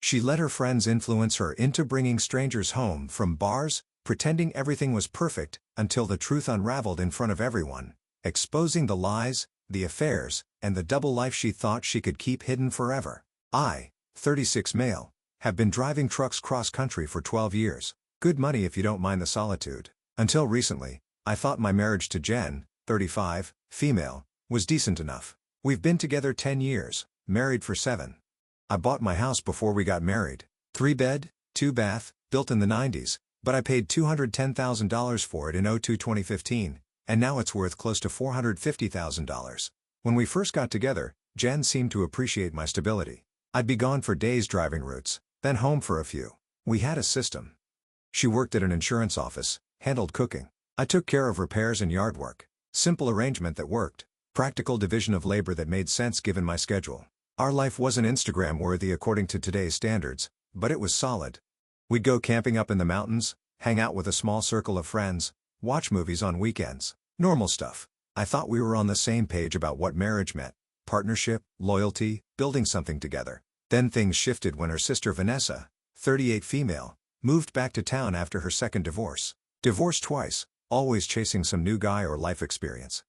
She let her friends influence her into bringing strangers home from bars, pretending everything was perfect, until the truth unraveled in front of everyone, exposing the lies, the affairs, and the double life she thought she could keep hidden forever. I, 36 male, have been driving trucks cross-country for 12 years. Good money if you don't mind the solitude. Until recently, I thought my marriage to Jen, 35, female, was decent enough. We've been together 10 years, married for 7. I bought my house before we got married. 3-bed, 2-bath, built in the 90s, but I paid $210,000 for it in 2015, and now it's worth close to $450,000. When we first got together, Jen seemed to appreciate my stability. I'd be gone for days driving routes, then home for a few. We had a system. She worked at an insurance office, handled cooking. I took care of repairs and yard work. Simple arrangement that worked. Practical division of labor that made sense given my schedule. Our life wasn't Instagram-worthy according to today's standards, but it was solid. We'd go camping up in the mountains, hang out with a small circle of friends, watch movies on weekends. Normal stuff. I thought we were on the same page about what marriage meant. Partnership, loyalty, building something together. Then things shifted when her sister Vanessa, 38 female, moved back to town after her second divorce. Divorced twice, always chasing some new guy or life experience.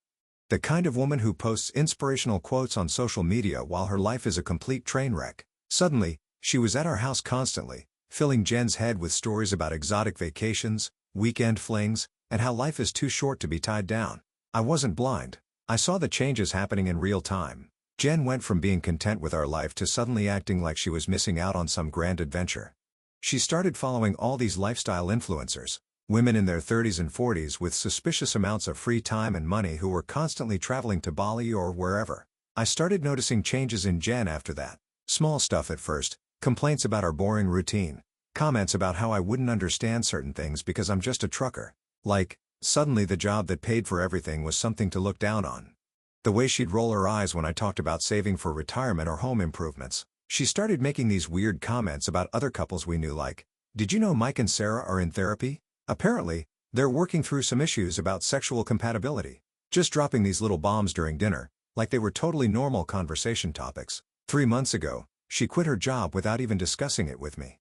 The kind of woman who posts inspirational quotes on social media while her life is a complete train wreck. Suddenly, she was at our house constantly, filling Jen's head with stories about exotic vacations, weekend flings, and how life is too short to be tied down. I wasn't blind. I saw the changes happening in real time. Jen went from being content with our life to suddenly acting like she was missing out on some grand adventure. She started following all these lifestyle influencers, women in their 30s and 40s with suspicious amounts of free time and money who were constantly traveling to Bali or wherever. I started noticing changes in Jen after that. Small stuff at first, complaints about our boring routine, comments about how I wouldn't understand certain things because I'm just a trucker. Like, suddenly the job that paid for everything was something to look down on. The way she'd roll her eyes when I talked about saving for retirement or home improvements. She started making these weird comments about other couples we knew like, "Did you know Mike and Sarah are in therapy? Apparently, they're working through some issues about sexual compatibility." Just dropping these little bombs during dinner, like they were totally normal conversation topics. 3 months ago, she quit her job without even discussing it with me.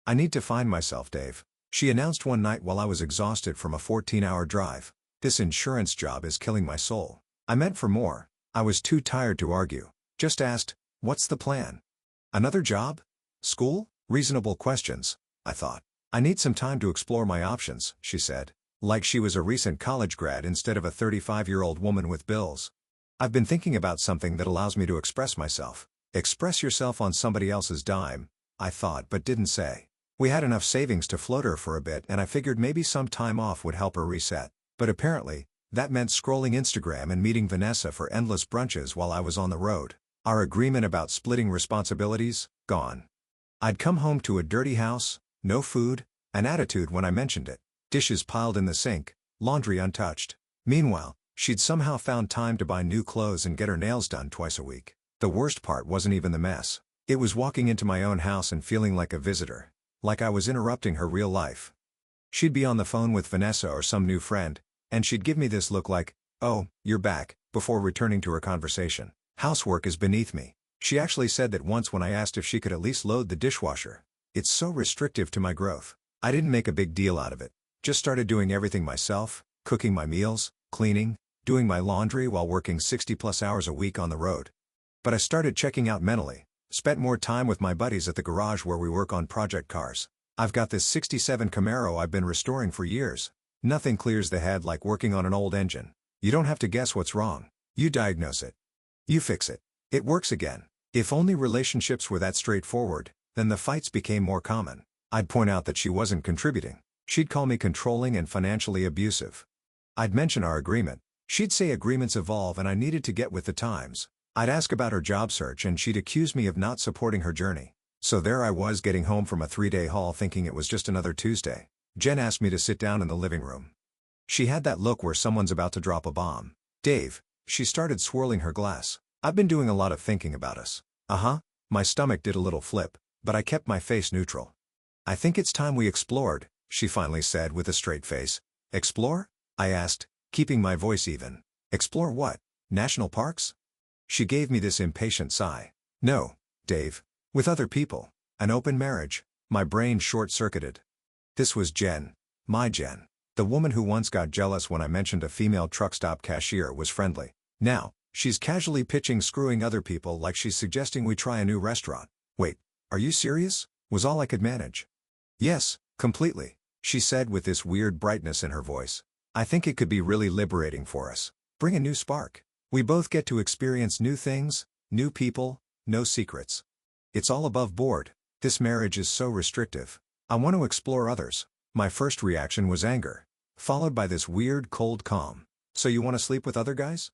"I need to find myself, Dave," she announced one night while I was exhausted from a 14-hour drive. "This insurance job is killing my soul." I meant for more. I was too tired to argue. Just asked, "What's the plan? Another job? School?" Reasonable questions, I thought. "I need some time to explore my options," she said, like she was a recent college grad instead of a 35-year-old woman with bills. "I've been thinking about something that allows me to express myself." Express yourself on somebody else's dime, I thought but didn't say. We had enough savings to float her for a bit and I figured maybe some time off would help her reset. But apparently, that meant scrolling Instagram and meeting Vanessa for endless brunches while I was on the road. Our agreement about splitting responsibilities, gone. I'd come home to a dirty house, no food, an attitude when I mentioned it. Dishes piled in the sink, laundry untouched. Meanwhile, she'd somehow found time to buy new clothes and get her nails done twice a week. The worst part wasn't even the mess. It was walking into my own house and feeling like a visitor. Like I was interrupting her real life. She'd be on the phone with Vanessa or some new friend, and she'd give me this look like, "Oh, you're back," before returning to her conversation. Housework is beneath me. She actually said that once when I asked if she could at least load the dishwasher. It's so restrictive to my growth. I didn't make a big deal out of it. Just started doing everything myself, cooking my meals, cleaning, doing my laundry while working 60+ hours a week on the road. But I started checking out mentally. Spent more time with my buddies at the garage where we work on project cars. I've got this 67 Camaro I've been restoring for years. Nothing clears the head like working on an old engine. You don't have to guess what's wrong. You diagnose it. You fix it. It works again. If only relationships were that straightforward, then the fights became more common. I'd point out that she wasn't contributing. She'd call me controlling and financially abusive. I'd mention our agreement. She'd say agreements evolve and I needed to get with the times. I'd ask about her job search and she'd accuse me of not supporting her journey. So there I was getting home from a 3-day haul thinking it was just another Tuesday. Jen asked me to sit down in the living room. She had that look where someone's about to drop a bomb. "Dave," she started swirling her glass. "I've been doing a lot of thinking about us." Uh-huh. My stomach did a little flip, but I kept my face neutral. "I think it's time we explored," she finally said with a straight face. "Explore?" I asked, keeping my voice even. "Explore what? National parks?" She gave me this impatient sigh. "No, Dave. With other people. An open marriage. My brain short-circuited. This was Jen. My Jen. The woman who once got jealous when I mentioned a female truck stop cashier was friendly. Now, she's casually pitching screwing other people like she's suggesting we try a new restaurant. Wait, are you serious? Was all I could manage. Yes, completely, she said with this weird brightness in her voice. I think it could be really liberating for us. Bring a new spark. We both get to experience new things, new people, no secrets. It's all above board. This marriage is so restrictive. I want to explore others. My first reaction was anger, followed by this weird cold calm. So you want to sleep with other guys?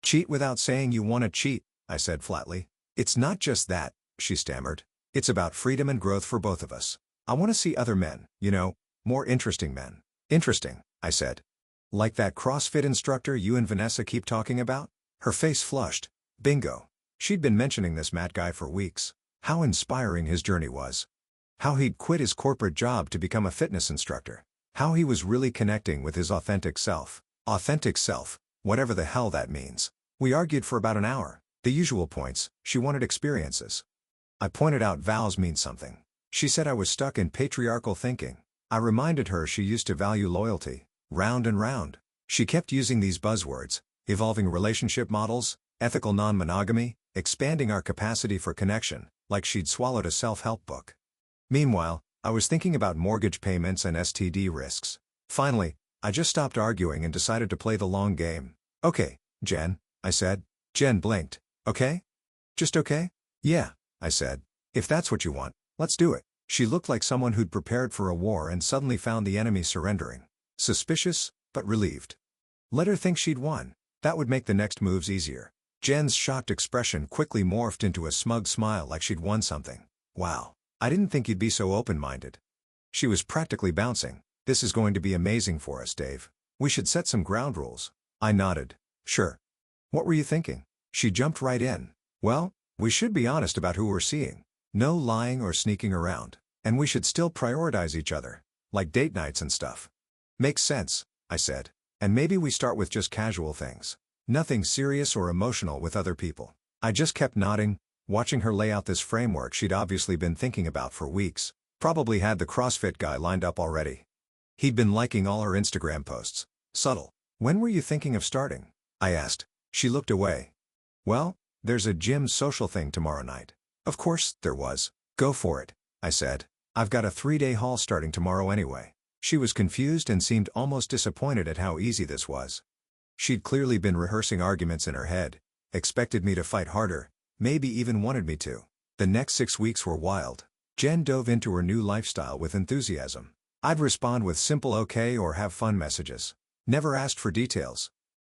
Cheat without saying you want to cheat, I said flatly. It's not just that, she stammered. It's about freedom and growth for both of us. I want to see other men, more interesting men. Interesting, I said. Like that CrossFit instructor you and Vanessa keep talking about? Her face flushed. Bingo. She'd been mentioning this Matt guy for weeks. How inspiring his journey was. How he'd quit his corporate job to become a fitness instructor. How he was really connecting with his authentic self. Authentic self, whatever the hell that means. We argued for about an hour. The usual points. She wanted experiences. I pointed out vows mean something. She said I was stuck in patriarchal thinking. I reminded her she used to value loyalty. Round and round. She kept using these buzzwords: evolving relationship models, ethical non-monogamy, expanding our capacity for connection, like she'd swallowed a self-help book. Meanwhile, I was thinking about mortgage payments and STD risks. Finally, I just stopped arguing and decided to play the long game. Okay, Jen, I said. Jen blinked. Okay? Just okay? Yeah, I said. If that's what you want, let's do it. She looked like someone who'd prepared for a war and suddenly found the enemy surrendering. Suspicious, but relieved. Let her think she'd won. That would make the next moves easier. Jen's shocked expression quickly morphed into a smug smile like she'd won something. Wow, I didn't think you'd be so open-minded. She was practically bouncing. This is going to be amazing for us, Dave. We should set some ground rules. I nodded. Sure. What were you thinking? She jumped right in. Well, we should be honest about who we're seeing. No lying or sneaking around. And we should still prioritize each other. Like date nights and stuff. Makes sense, I said. And maybe we start with just casual things. Nothing serious or emotional with other people. I just kept nodding, watching her lay out this framework she'd obviously been thinking about for weeks. Probably had the CrossFit guy lined up already. He'd been liking all her Instagram posts. Subtle. When were you thinking of starting? I asked. She looked away. Well, there's a gym social thing tomorrow night. Of course, there was. Go for it, I said. I've got a 3-day haul starting tomorrow anyway. She was confused and seemed almost disappointed at how easy this was. She'd clearly been rehearsing arguments in her head, expected me to fight harder, maybe even wanted me to. The next 6 weeks were wild. Jen dove into her new lifestyle with enthusiasm. I'd respond with simple okay or have fun messages. Never asked for details.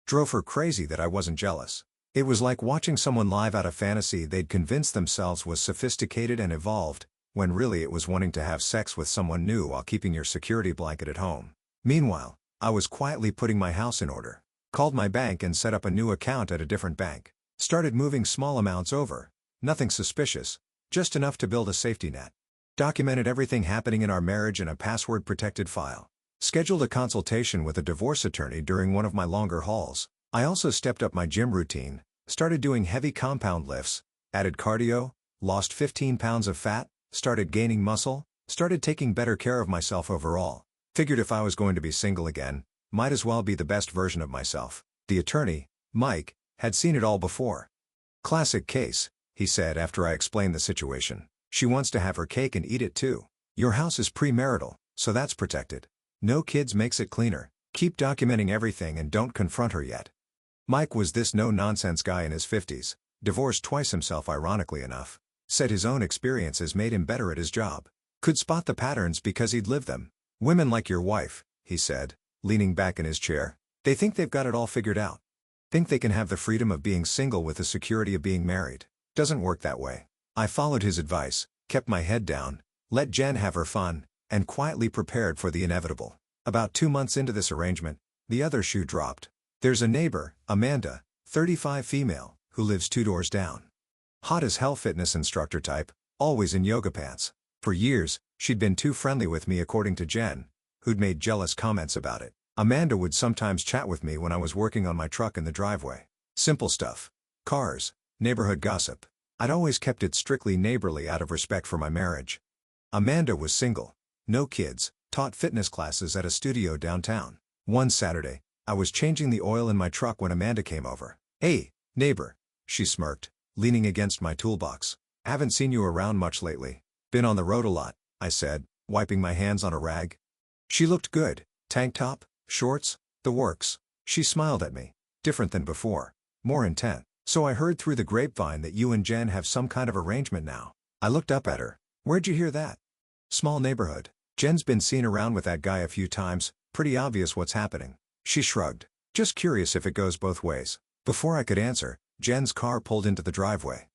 Drove her crazy that I wasn't jealous. It was like watching someone live out a fantasy they'd convinced themselves was sophisticated and evolved, when really it was wanting to have sex with someone new while keeping your security blanket at home. Meanwhile, I was quietly putting my house in order. Called my bank and set up a new account at a different bank. Started moving small amounts over. Nothing suspicious, just enough to build a safety net. Documented everything happening in our marriage in a password-protected file. Scheduled a consultation with a divorce attorney during one of my longer hauls. I also stepped up my gym routine, started doing heavy compound lifts, added cardio, lost 15 pounds of fat, started gaining muscle, started taking better care of myself overall. Figured if I was going to be single again, might as well be the best version of myself. The attorney, Mike, had seen it all before. Classic case, he said after I explained the situation. She wants to have her cake and eat it too. Your house is premarital, so that's protected. No kids makes it cleaner. Keep documenting everything and don't confront her yet. Mike was this no-nonsense guy in his 50s, divorced twice himself ironically enough. Said his own experiences made him better at his job. Could spot the patterns because he'd lived them. Women like your wife, he said, leaning back in his chair. They think they've got it all figured out. Think they can have the freedom of being single with the security of being married. Doesn't work that way. I followed his advice, kept my head down, let Jen have her fun, and quietly prepared for the inevitable. About 2 months into this arrangement, the other shoe dropped. There's a neighbor, Amanda, 35 female, who lives 2 doors down. Hot as hell fitness instructor type, always in yoga pants. For years, she'd been too friendly with me according to Jen, who'd made jealous comments about it. Amanda would sometimes chat with me when I was working on my truck in the driveway. Simple stuff. Cars, neighborhood gossip. I'd always kept it strictly neighborly out of respect for my marriage. Amanda was single. No kids, taught fitness classes at a studio downtown. One Saturday, I was changing the oil in my truck when Amanda came over. "Hey, neighbor," she smirked, leaning against my toolbox. "Haven't seen you around much lately." "Been on the road a lot," I said, wiping my hands on a rag. She looked good. Tank top, shorts, the works. She smiled at me. Different than before. More intent. "So I heard through the grapevine that you and Jen have some kind of arrangement now." I looked up at her. "Where'd you hear that?" "Small neighborhood. Jen's been seen around with that guy a few times, pretty obvious what's happening." She shrugged. "Just curious if it goes both ways." Before I could answer, Jen's car pulled into the driveway.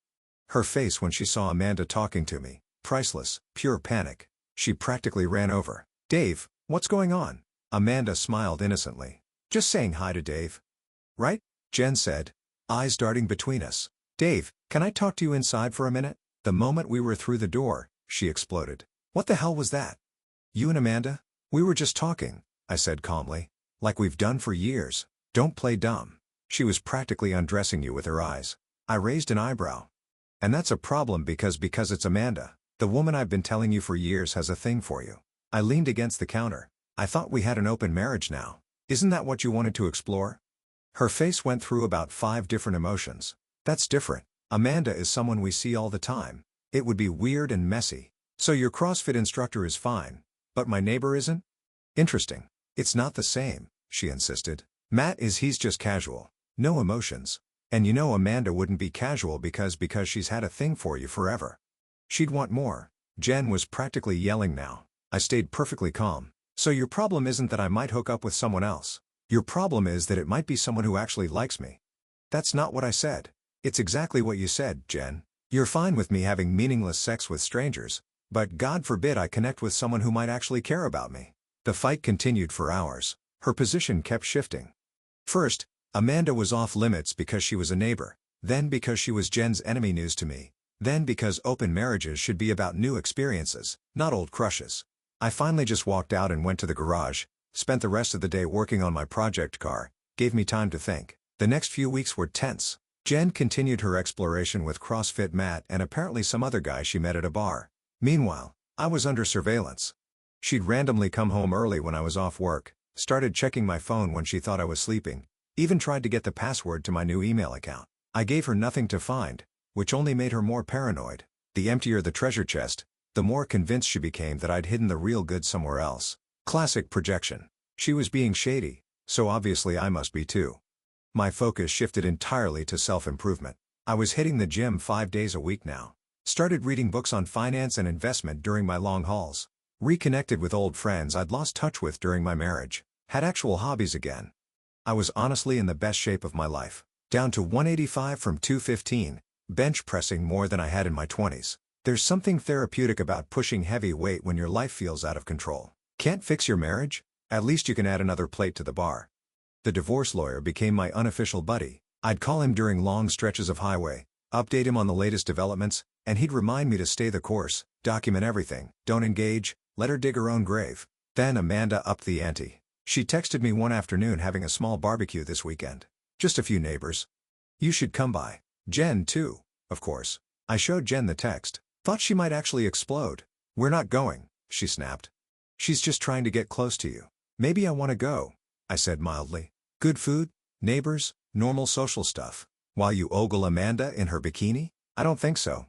Her face when she saw Amanda talking to me, priceless, pure panic. She practically ran over. "Dave, what's going on?" Amanda smiled innocently. "Just saying hi to Dave." "Right?" Jen said, eyes darting between us. "Dave, can I talk to you inside for a minute?" The moment we were through the door, she exploded. "What the hell was that?" "You and Amanda?" "We were just talking," I said calmly. "Like we've done for years. Don't play dumb." She was practically undressing you with her eyes. I raised an eyebrow. "And that's a problem because it's Amanda. The woman I've been telling you for years has a thing for you." I leaned against the counter. "I thought we had an open marriage now. Isn't that what you wanted to explore?" Her face went through about 5 different emotions. "That's different. Amanda is someone we see all the time. It would be weird and messy. So your CrossFit instructor is fine, but my neighbor isn't?" "Interesting. It's not the same," she insisted. He's just casual. No emotions. And you know Amanda wouldn't be casual because she's had a thing for you forever. She'd want more." Jen was practically yelling now. I stayed perfectly calm. "So your problem isn't that I might hook up with someone else. Your problem is that it might be someone who actually likes me." "That's not what I said." "It's exactly what you said, Jen. You're fine with me having meaningless sex with strangers, but God forbid I connect with someone who might actually care about me." The fight continued for hours. Her position kept shifting. First, Amanda was off limits because she was a neighbor, then because she was Jen's enemy news to me, then because open marriages should be about new experiences, not old crushes. I finally just walked out and went to the garage, spent the rest of the day working on my project car, gave me time to think. The next few weeks were tense. Jen continued her exploration with CrossFit Matt and apparently some other guy she met at a bar. Meanwhile, I was under surveillance. She'd randomly come home early when I was off work, started checking my phone when she thought I was sleeping, even tried to get the password to my new email account. I gave her nothing to find, which only made her more paranoid. The emptier the treasure chest, the more convinced she became that I'd hidden the real goods somewhere else. Classic projection. She was being shady, so obviously I must be too. My focus shifted entirely to self-improvement. I was hitting the gym 5 days a week now. Started reading books on finance and investment during my long hauls. Reconnected with old friends I'd lost touch with during my marriage. Had actual hobbies again. I was honestly in the best shape of my life. Down to 185 from 215, bench pressing more than I had in my 20s. There's something therapeutic about pushing heavy weight when your life feels out of control. Can't fix your marriage? At least you can add another plate to the bar. The divorce lawyer became my unofficial buddy. I'd call him during long stretches of highway, update him on the latest developments, and he'd remind me to stay the course, document everything, don't engage, let her dig her own grave. Then Amanda upped the ante. She texted me one afternoon having a small barbecue this weekend. Just a few neighbors. "You should come by." Jen too, of course. I showed Jen the text. Thought she might actually explode. "We're not going," she snapped. "She's just trying to get close to you." "Maybe I want to go," I said mildly. "Good food, neighbors, normal social stuff. While you ogle Amanda in her bikini? I don't think so."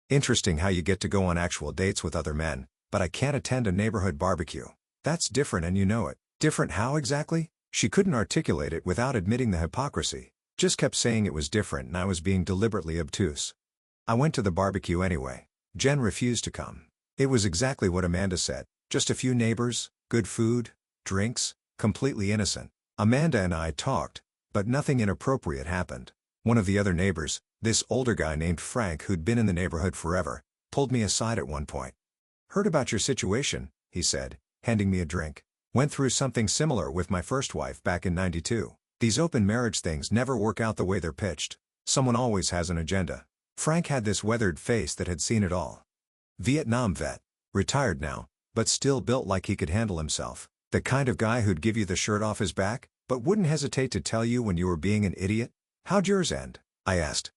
"Interesting how you get to go on actual dates with other men, but I can't attend a neighborhood barbecue. That's different and you know it." "Different how exactly?" She couldn't articulate it without admitting the hypocrisy. Just kept saying it was different and I was being deliberately obtuse. I went to the barbecue anyway. Jen refused to come. It was exactly what Amanda said. Just a few neighbors, good food, drinks, completely innocent. Amanda and I talked, but nothing inappropriate happened. One of the other neighbors, this older guy named Frank who'd been in the neighborhood forever, pulled me aside at one point. "Heard about your situation," he said, handing me a drink. "Went through something similar with my first wife back in '92. These open marriage things never work out the way they're pitched. Someone always has an agenda." Frank had this weathered face that had seen it all. Vietnam vet, retired now, but still built like he could handle himself. The kind of guy who'd give you the shirt off his back, but wouldn't hesitate to tell you when you were being an idiot. "How'd yours end?" I asked.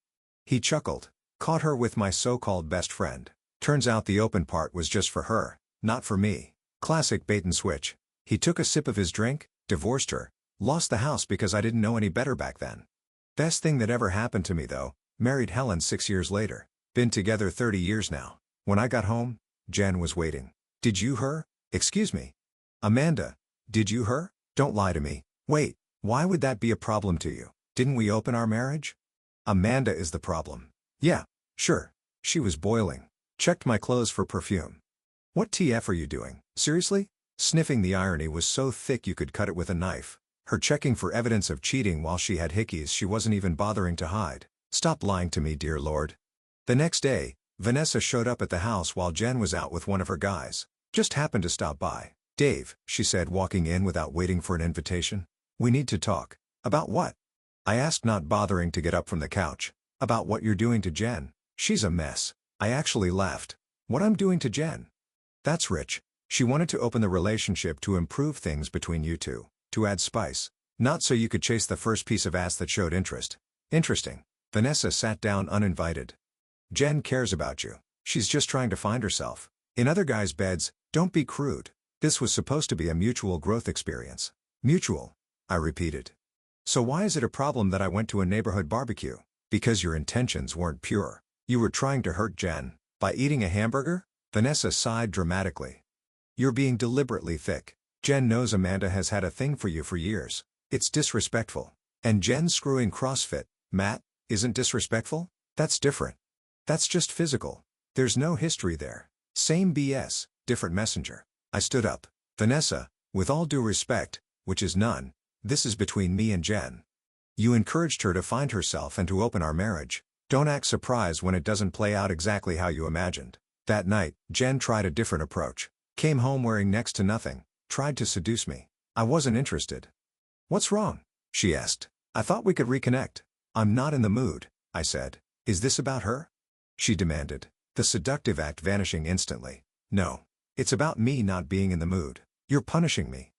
He chuckled. Caught her with my so-called best friend. Turns out the open part was just for her, not for me. Classic bait and switch. He took a sip of his drink, divorced her, lost the house because I didn't know any better back then. Best thing that ever happened to me though, married Helen 6 years later. Been together 30 years now. When I got home, Jen was waiting. Did you her? Excuse me. Amanda, did you her? Don't lie to me. Wait, why would that be a problem to you? Didn't we open our marriage? Amanda is the problem. Yeah, sure. She was boiling. Checked my clothes for perfume. What TF are you doing? Seriously? Sniffing the irony was so thick you could cut it with a knife. Her checking for evidence of cheating while she had hickeys she wasn't even bothering to hide. Stop lying to me, dear Lord. The next day, Vanessa showed up at the house while Jen was out with one of her guys. Just happened to stop by. Dave, she said walking in without waiting for an invitation. We need to talk. About what? I asked, not bothering to get up from the couch. About what you're doing to Jen. She's a mess. I actually laughed. What I'm doing to Jen? That's rich. She wanted to open the relationship to improve things between you two, to add spice. Not so you could chase the first piece of ass that showed interest. Interesting. Vanessa sat down uninvited. Jen cares about you. She's just trying to find herself. In other guys' beds, don't be crude. This was supposed to be a mutual growth experience. Mutual, I repeated. So why is it a problem that I went to a neighborhood barbecue? Because your intentions weren't pure. You were trying to hurt Jen. By eating a hamburger? Vanessa sighed dramatically. You're being deliberately thick. Jen knows Amanda has had a thing for you for years. It's disrespectful. And Jen screwing CrossFit, Matt, isn't disrespectful? That's different. That's just physical. There's no history there. Same BS, different messenger. I stood up. Vanessa, with all due respect, which is none, this is between me and Jen. You encouraged her to find herself and to open our marriage. Don't act surprised when it doesn't play out exactly how you imagined. That night, Jen tried a different approach. Came home wearing next to nothing, tried to seduce me. I wasn't interested. What's wrong? She asked. I thought we could reconnect. I'm not in the mood, I said. Is this about her? She demanded, the seductive act vanishing instantly. No. It's about me not being in the mood. You're punishing me.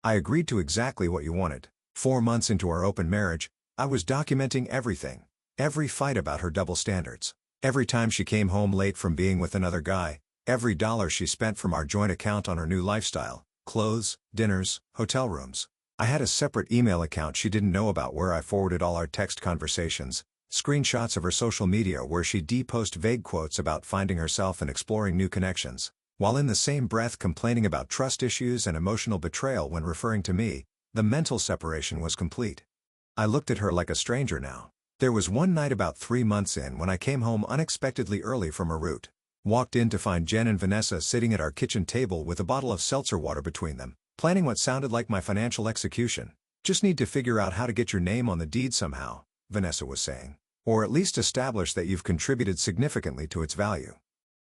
I agreed to exactly what you wanted. 4 months into our open marriage, I was documenting everything. Every fight about her double standards. Every time she came home late from being with another guy. Every dollar she spent from our joint account on her new lifestyle. Clothes, dinners, hotel rooms. I had a separate email account she didn't know about where I forwarded all our text conversations. Screenshots of her social media where she'd post vague quotes about finding herself and exploring new connections. While in the same breath complaining about trust issues and emotional betrayal when referring to me, the mental separation was complete. I looked at her like a stranger now. There was one night about 3 months in when I came home unexpectedly early from a route. Walked in to find Jen and Vanessa sitting at our kitchen table with a bottle of seltzer water between them, planning what sounded like my financial execution. Just need to figure out how to get your name on the deed somehow, Vanessa was saying. Or at least establish that you've contributed significantly to its value.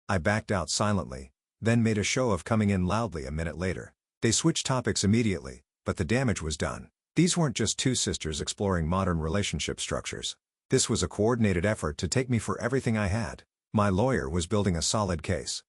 I backed out silently, then made a show of coming in loudly a minute later. They switched topics immediately, but the damage was done. These weren't just two sisters exploring modern relationship structures. This was a coordinated effort to take me for everything I had. My lawyer was building a solid case.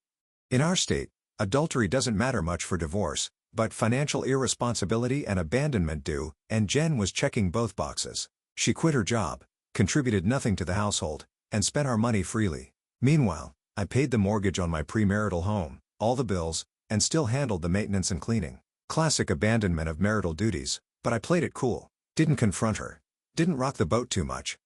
In our state, adultery doesn't matter much for divorce, but financial irresponsibility and abandonment do, and Jen was checking both boxes. She quit her job, contributed nothing to the household, and spent our money freely. Meanwhile, I paid the mortgage on my premarital home, all the bills, and still handled the maintenance and cleaning. Classic abandonment of marital duties, but I played it cool. Didn't confront her. Didn't rock the boat too much.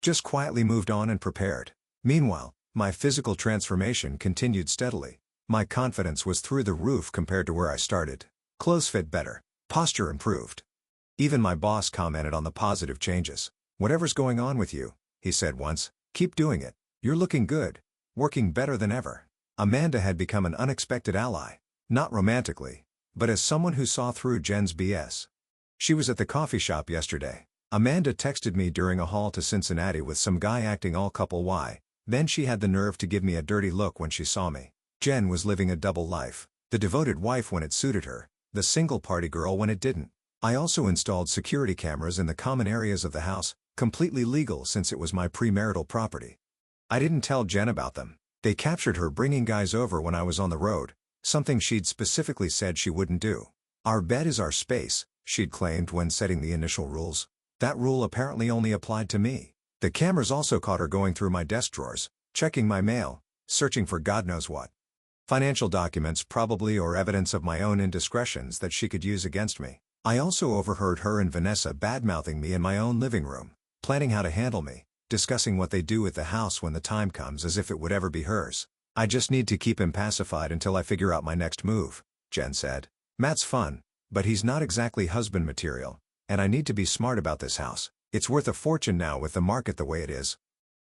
Just quietly moved on and prepared. Meanwhile, my physical transformation continued steadily. My confidence was through the roof compared to where I started. Clothes fit better. Posture improved. Even my boss commented on the positive changes. Whatever's going on with you, he said once, keep doing it. You're looking good. Working better than ever. Amanda had become an unexpected ally. Not romantically, but as someone who saw through Jen's BS. She was at the coffee shop yesterday. Amanda texted me during a haul to Cincinnati with some guy acting all couple Y. Then she had the nerve to give me a dirty look when she saw me. Jen was living a double life. The devoted wife when it suited her, the single party girl when it didn't. I also installed security cameras in the common areas of the house, completely legal since it was my premarital property. I didn't tell Jen about them. They captured her bringing guys over when I was on the road, something she'd specifically said she wouldn't do. Our bed is our space, she'd claimed when setting the initial rules. That rule apparently only applied to me. The cameras also caught her going through my desk drawers, checking my mail, searching for God knows what. Financial documents probably, or evidence of my own indiscretions that she could use against me. I also overheard her and Vanessa bad-mouthing me in my own living room, planning how to handle me, discussing what they do with the house when the time comes as if it would ever be hers. I just need to keep him pacified until I figure out my next move, Jen said. Matt's fun, but he's not exactly husband material, and I need to be smart about this house. It's worth a fortune now with the market the way it is.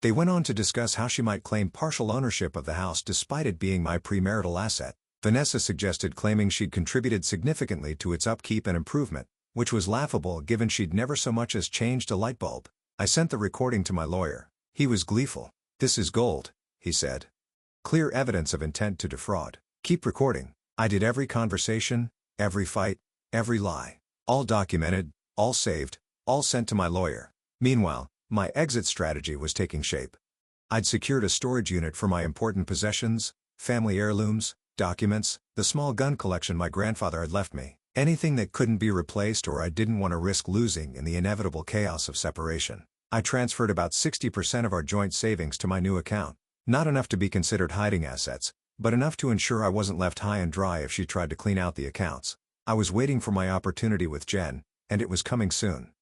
They went on to discuss how she might claim partial ownership of the house despite it being my premarital asset. Vanessa suggested claiming she'd contributed significantly to its upkeep and improvement, which was laughable given she'd never so much as changed a light bulb. I sent the recording to my lawyer. He was gleeful. "This is gold," he said. "Clear evidence of intent to defraud. Keep recording." I did every conversation, every fight, every lie. All documented, all saved, all sent to my lawyer. Meanwhile, my exit strategy was taking shape. I'd secured a storage unit for my important possessions, family heirlooms, documents, the small gun collection my grandfather had left me, anything that couldn't be replaced or I didn't want to risk losing in the inevitable chaos of separation. I transferred about 60% of our joint savings to my new account. Not enough to be considered hiding assets, but enough to ensure I wasn't left high and dry if she tried to clean out the accounts. I was waiting for my opportunity with Jen, and it was coming soon.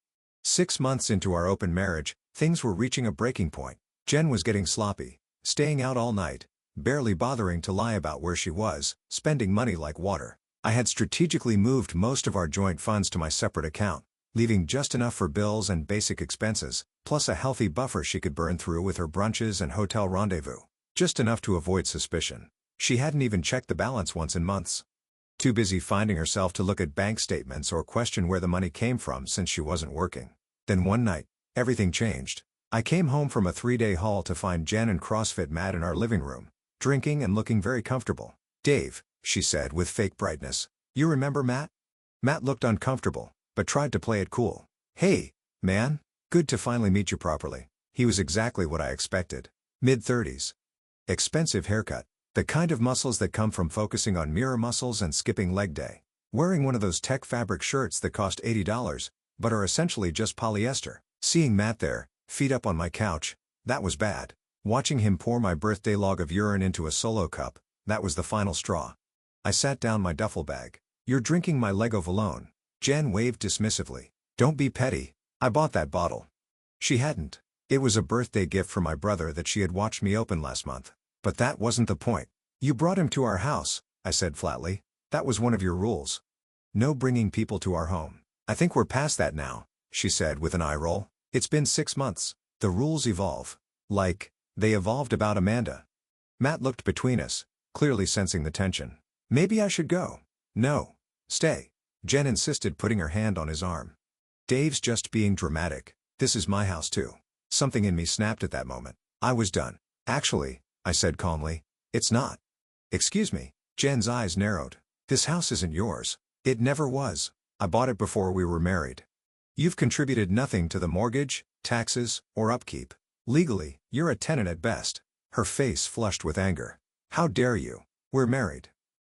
6 months into our open marriage, things were reaching a breaking point. Jen was getting sloppy, staying out all night, barely bothering to lie about where she was, spending money like water. I had strategically moved most of our joint funds to my separate account, leaving just enough for bills and basic expenses, plus a healthy buffer she could burn through with her brunches and hotel rendezvous. Just enough to avoid suspicion. She hadn't even checked the balance once in months. Too busy finding herself to look at bank statements or question where the money came from since she wasn't working. Then one night, everything changed. I came home from a 3-day haul to find Jen and CrossFit Matt in our living room, drinking and looking very comfortable. "Dave," she said with fake brightness. "You remember Matt?" Matt looked uncomfortable, but tried to play it cool. "Hey, man, good to finally meet you properly." He was exactly what I expected. Mid-30s. Expensive haircut. The kind of muscles that come from focusing on mirror muscles and skipping leg day. Wearing one of those tech fabric shirts that cost $80, but are essentially just polyester. Seeing Matt there, feet up on my couch, that was bad. Watching him pour my birthday log of urine into a solo cup, that was the final straw. I sat down my duffel bag. "You're drinking my Lego Valone." Jen waved dismissively. "Don't be petty. I bought that bottle." She hadn't. It was a birthday gift from my brother that she had watched me open last month. But that wasn't the point. "You brought him to our house," I said flatly. "That was one of your rules. No bringing people to our home." "I think we're past that now," she said with an eye roll. "It's been 6 months. The rules evolve. Like, they evolved about Amanda." Matt looked between us, clearly sensing the tension. "Maybe I should go." "No. Stay." Jen insisted, putting her hand on his arm. "Dave's just being dramatic. This is my house too." Something in me snapped at that moment. I was done. "Actually," I said calmly, "it's not." "Excuse me." Jen's eyes narrowed. "This house isn't yours. It never was. I bought it before we were married. You've contributed nothing to the mortgage, taxes, or upkeep. Legally, you're a tenant at best." Her face flushed with anger. "How dare you? We're married.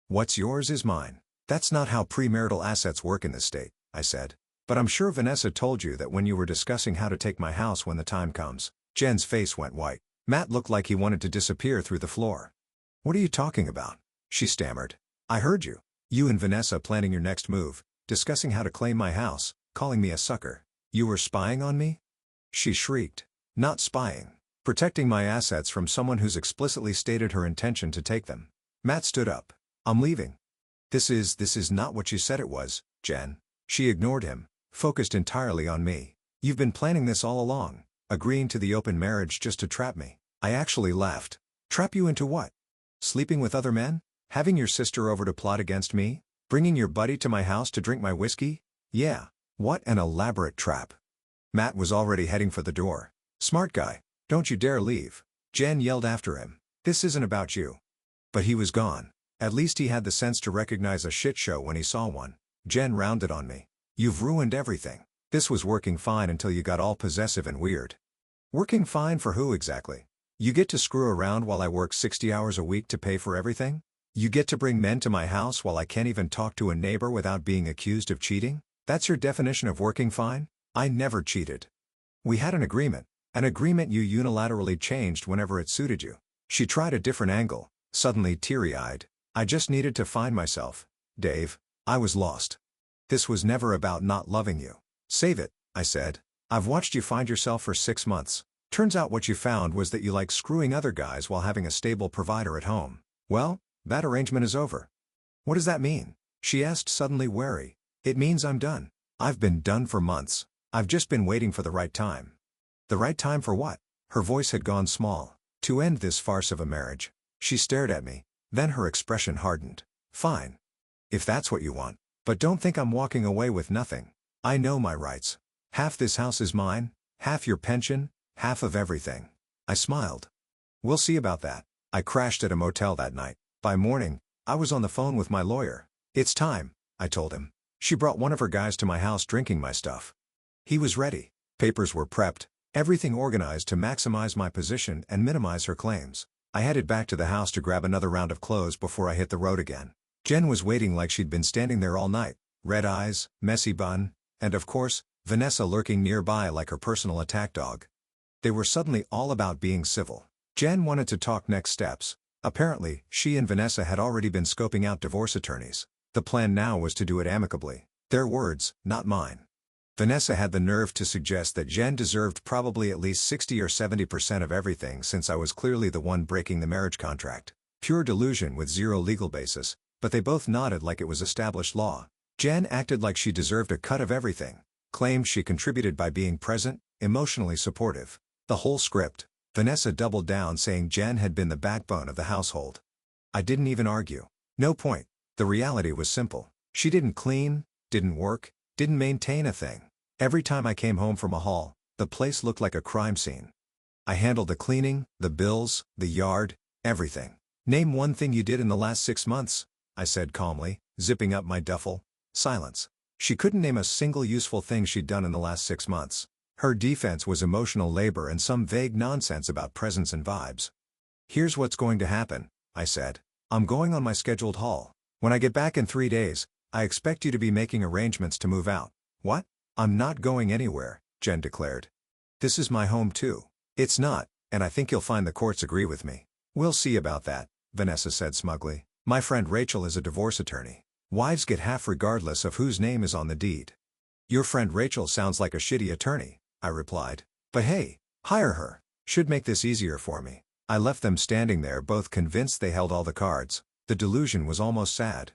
What's yours is mine." "That's not how premarital assets work in this state," I said. "But I'm sure Vanessa told you that when you were discussing how to take my house when the time comes." Jen's face went white. Matt looked like he wanted to disappear through the floor. "What are you talking about?" she stammered. "I heard you. You and Vanessa planning your next move, discussing how to claim my house, calling me a sucker. You were spying on me?" She shrieked. "Not spying. Protecting my assets from someone who's explicitly stated her intention to take them." Matt stood up. "I'm leaving." This is not what you said it was, Jen." She ignored him, focused entirely on me. "You've been planning this all along, agreeing to the open marriage just to trap me." I actually laughed. "Trap you into what? Sleeping with other men? Having your sister over to plot against me? Bringing your buddy to my house to drink my whiskey? Yeah. What an elaborate trap." Matt was already heading for the door. "Smart guy. Don't you dare leave." Jen yelled after him. "This isn't about you." But he was gone. At least he had the sense to recognize a shit show when he saw one. Jen rounded on me. "You've ruined everything. This was working fine until you got all possessive and weird." "Working fine for who exactly? You get to screw around while I work 60 hours a week to pay for everything? You get to bring men to my house while I can't even talk to a neighbor without being accused of cheating? That's your definition of working fine?" "I never cheated. We had an agreement." An agreement you unilaterally changed whenever it suited you. She tried a different angle, suddenly teary-eyed. I just needed to find myself. Dave, I was lost. This was never about not loving you. Save it, I said. I've watched you find yourself for 6 months. Turns out what you found was that you like screwing other guys while having a stable provider at home. Well, that arrangement is over. What does that mean? She asked, suddenly wary. It means I'm done. I've been done for months. I've just been waiting for the right time. The right time for what? Her voice had gone small. To end this farce of a marriage. She stared at me. Then her expression hardened. Fine. If that's what you want. But don't think I'm walking away with nothing. I know my rights. Half this house is mine, half your pension, half of everything. I smiled. We'll see about that. I crashed at a motel that night. By morning, I was on the phone with my lawyer. It's time, I told him. She brought one of her guys to my house drinking my stuff. He was ready. Papers were prepped, everything organized to maximize my position and minimize her claims. I headed back to the house to grab another round of clothes before I hit the road again. Jen was waiting like she'd been standing there all night, red eyes, messy bun, and of course, Vanessa lurking nearby like her personal attack dog. They were suddenly all about being civil. Jen wanted to talk next steps. Apparently, she and Vanessa had already been scoping out divorce attorneys. The plan now was to do it amicably. Their words, not mine. Vanessa had the nerve to suggest that Jen deserved probably at least 60 or 70% of everything since I was clearly the one breaking the marriage contract. Pure delusion with zero legal basis, but they both nodded like it was established law. Jen acted like she deserved a cut of everything, claimed she contributed by being present, emotionally supportive. The whole script. Vanessa doubled down saying Jen had been the backbone of the household. I didn't even argue. No point. The reality was simple. She didn't clean, didn't work, didn't maintain a thing. Every time I came home from a haul, the place looked like a crime scene. I handled the cleaning, the bills, the yard, everything. Name one thing you did in the last 6 months, I said calmly, zipping up my duffel. Silence. She couldn't name a single useful thing she'd done in the last 6 months. Her defense was emotional labor and some vague nonsense about presence and vibes. Here's what's going to happen, I said. I'm going on my scheduled haul. When I get back in 3 days, I expect you to be making arrangements to move out. What? I'm not going anywhere, Jen declared. This is my home too. It's not, and I think you'll find the courts agree with me. We'll see about that, Vanessa said smugly. My friend Rachel is a divorce attorney. Wives get half regardless of whose name is on the deed. Your friend Rachel sounds like a shitty attorney, I replied. But hey, hire her. Should make this easier for me. I left them standing there both convinced they held all the cards. The delusion was almost sad.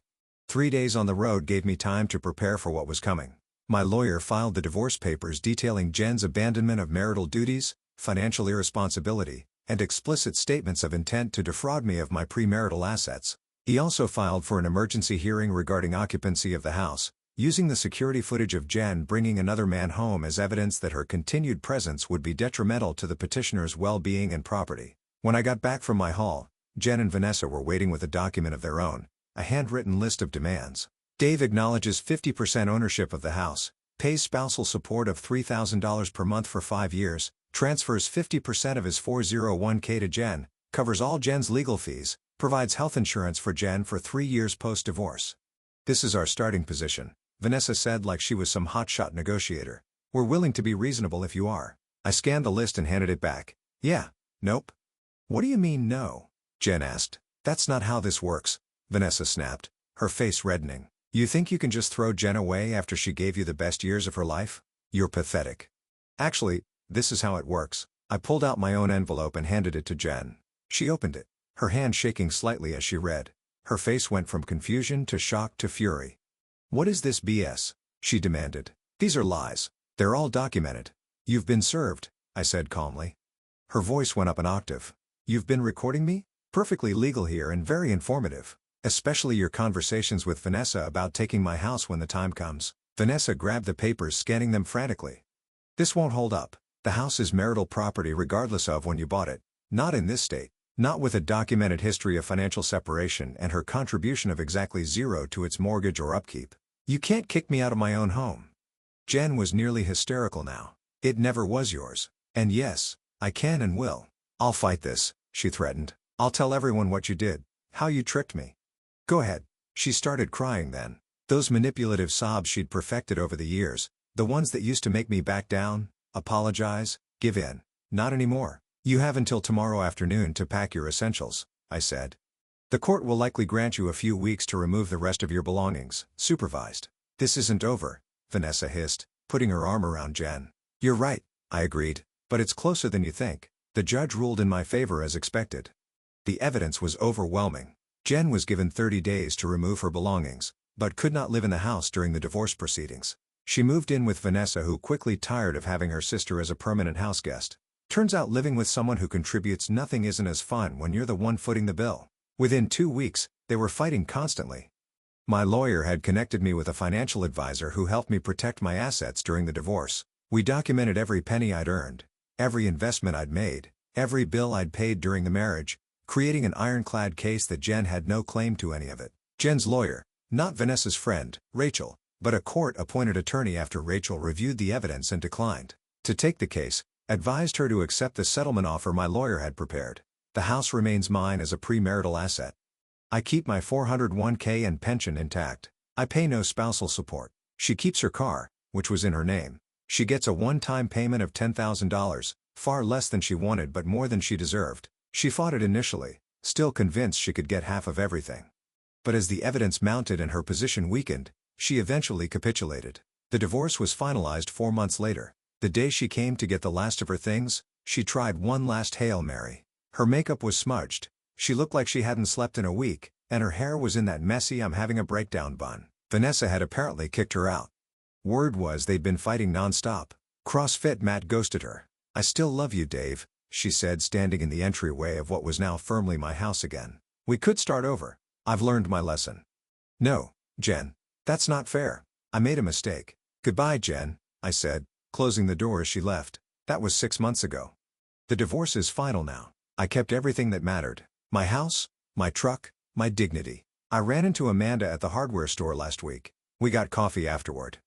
3 days on the road gave me time to prepare for what was coming. My lawyer filed the divorce papers detailing Jen's abandonment of marital duties, financial irresponsibility, and explicit statements of intent to defraud me of my premarital assets. He also filed for an emergency hearing regarding occupancy of the house, using the security footage of Jen bringing another man home as evidence that her continued presence would be detrimental to the petitioner's well-being and property. When I got back from my haul, Jen and Vanessa were waiting with a document of their own, a handwritten list of demands. Dave acknowledges 50% ownership of the house, pays spousal support of $3,000 per month for 5 years, transfers 50% of his 401k to Jen, covers all Jen's legal fees, provides health insurance for Jen for 3 years post-divorce. This is our starting position, Vanessa said like she was some hotshot negotiator. We're willing to be reasonable if you are. I scanned the list and handed it back. Yeah. Nope. What do you mean no? Jen asked. That's not how this works, Vanessa snapped, her face reddening. You think you can just throw Jen away after she gave you the best years of her life? You're pathetic. Actually, this is how it works. I pulled out my own envelope and handed it to Jen. She opened it, her hand shaking slightly as she read. Her face went from confusion to shock to fury. What is this BS? She demanded. These are lies. They're all documented. You've been served, I said calmly. Her voice went up an octave. You've been recording me? Perfectly legal here and very informative. Especially your conversations with Vanessa about taking my house when the time comes. Vanessa grabbed the papers, scanning them frantically. This won't hold up. The house is marital property regardless of when you bought it. Not in this state. Not with a documented history of financial separation and her contribution of exactly zero to its mortgage or upkeep. You can't kick me out of my own home. Jen was nearly hysterical now. It never was yours. And yes, I can and will. I'll fight this, she threatened. I'll tell everyone what you did, how you tricked me. Go ahead. She started crying then. Those manipulative sobs she'd perfected over the years, the ones that used to make me back down, apologize, give in. Not anymore. You have until tomorrow afternoon to pack your essentials, I said. The court will likely grant you a few weeks to remove the rest of your belongings, supervised. This isn't over, Vanessa hissed, putting her arm around Jen. You're right, I agreed, but it's closer than you think. The judge ruled in my favor as expected. The evidence was overwhelming. Jen was given 30 days to remove her belongings, but could not live in the house during the divorce proceedings. She moved in with Vanessa, who quickly tired of having her sister as a permanent house guest. Turns out living with someone who contributes nothing isn't as fun when you're the one footing the bill. Within 2 weeks, they were fighting constantly. My lawyer had connected me with a financial advisor who helped me protect my assets during the divorce. We documented every penny I'd earned, every investment I'd made, every bill I'd paid during the marriage, creating an ironclad case that Jen had no claim to any of it. Jen's lawyer, not Vanessa's friend, Rachel, but a court-appointed attorney after Rachel reviewed the evidence and declined to take the case, advised her to accept the settlement offer my lawyer had prepared. The house remains mine as a premarital asset. I keep my 401k and pension intact. I pay no spousal support. She keeps her car, which was in her name. She gets a one-time payment of $10,000, far less than she wanted but more than she deserved. She fought it initially, still convinced she could get half of everything. But as the evidence mounted and her position weakened, she eventually capitulated. The divorce was finalized 4 months later. The day she came to get the last of her things, she tried one last Hail Mary. Her makeup was smudged, she looked like she hadn't slept in a week, and her hair was in that messy "I'm having a breakdown" bun. Vanessa had apparently kicked her out. Word was they'd been fighting non-stop. CrossFit Matt ghosted her. "I still love you, Dave," she said, standing in the entryway of what was now firmly my house again. "We could start over. I've learned my lesson." "No, Jen. That's not fair. I made a mistake." "Goodbye, Jen," I said, closing the door as she left. That was 6 months ago. The divorce is final now. I kept everything that mattered. My house, my truck, my dignity. I ran into Amanda at the hardware store last week. We got coffee afterward.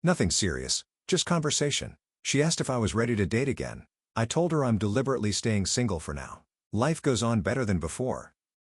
Nothing serious, just conversation. She asked if I was ready to date again. I told her I'm deliberately staying single for now. Life goes on better than before.